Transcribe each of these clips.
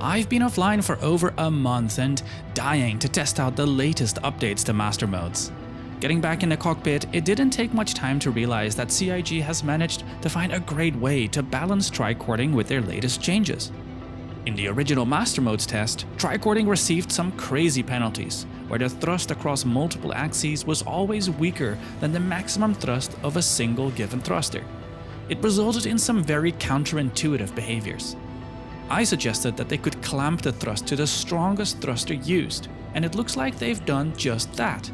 I've been offline for over a month and dying to test out the latest updates to master modes. Getting back in the cockpit, it didn't take much time to realize that CIG has managed to find a great way to balance tricording with their latest changes. In the original master modes test, tricording received some crazy penalties, where the thrust across multiple axes was always weaker than the maximum thrust of a single given thruster. It resulted in some very counterintuitive behaviors. I suggested that they could clamp the thrust to the strongest thruster used, and it looks like they've done just that.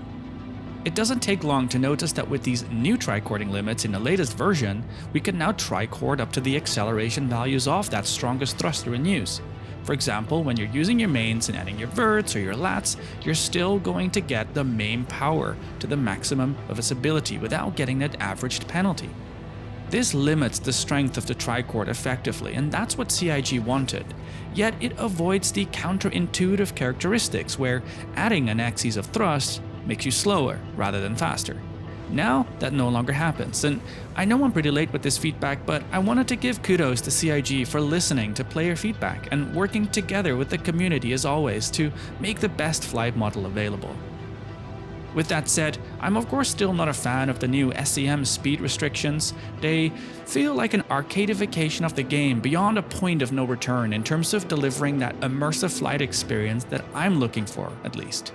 It doesn't take long to notice that with these new tricording limits in the latest version, we can now tricord up to the acceleration values of that strongest thruster in use. For example, when you're using your mains and adding your verts or your lats, you're still going to get the main power to the maximum of its ability without getting that averaged penalty. This limits the strength of the tricord effectively, and that's what CIG wanted. Yet it avoids the counterintuitive characteristics where adding an axis of thrust makes you slower rather than faster. Now that no longer happens, and I know I'm pretty late with this feedback, but I wanted to give kudos to CIG for listening to player feedback and working together with the community as always to make the best flight model available. With that said, I'm of course still not a fan of the new SEM speed restrictions. They feel like an arcadification of the game beyond a point of no return in terms of delivering that immersive flight experience that I'm looking for, at least.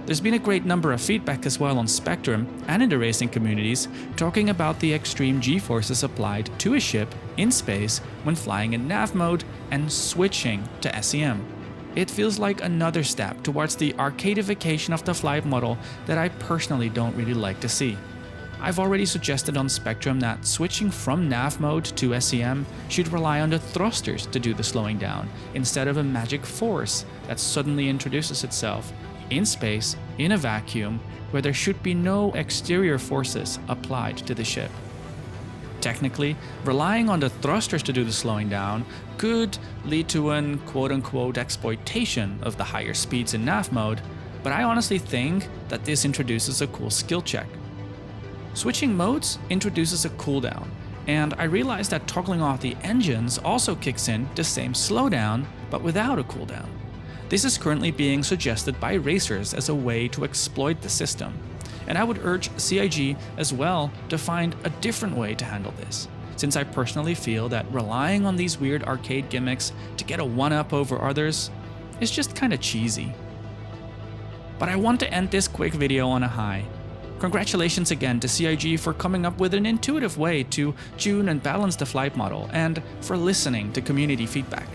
There's been a great number of feedback as well on Spectrum and in the racing communities talking about the extreme G-forces applied to a ship in space when flying in nav mode and switching to SEM. It feels like another step towards the arcadification of the flight model that I personally don't really like to see. I've already suggested on Spectrum that switching from nav mode to SEM should rely on the thrusters to do the slowing down, instead of a magic force that suddenly introduces itself in space, in a vacuum, where there should be no exterior forces applied to the ship. Technically, relying on the thrusters to do the slowing down could lead to an quote-unquote exploitation of the higher speeds in nav mode, but I honestly think that this introduces a cool skill check. Switching modes introduces a cooldown, and I realized that toggling off the engines also kicks in the same slowdown, but without a cooldown. This is currently being suggested by racers as a way to exploit the system. And I would urge CIG as well to find a different way to handle this, since I personally feel that relying on these weird arcade gimmicks to get a one-up over others is just kinda cheesy. But I want to end this quick video on a high. Congratulations again to CIG for coming up with an intuitive way to tune and balance the flight model, and for listening to community feedback.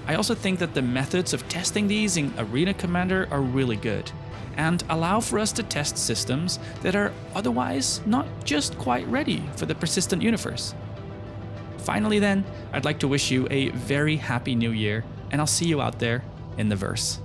I also think that the methods of testing these in Arena Commander are really good, and allow for us to test systems that are otherwise not just quite ready for the persistent universe. Finally then, I'd like to wish you a very happy new year, and I'll see you out there in the verse.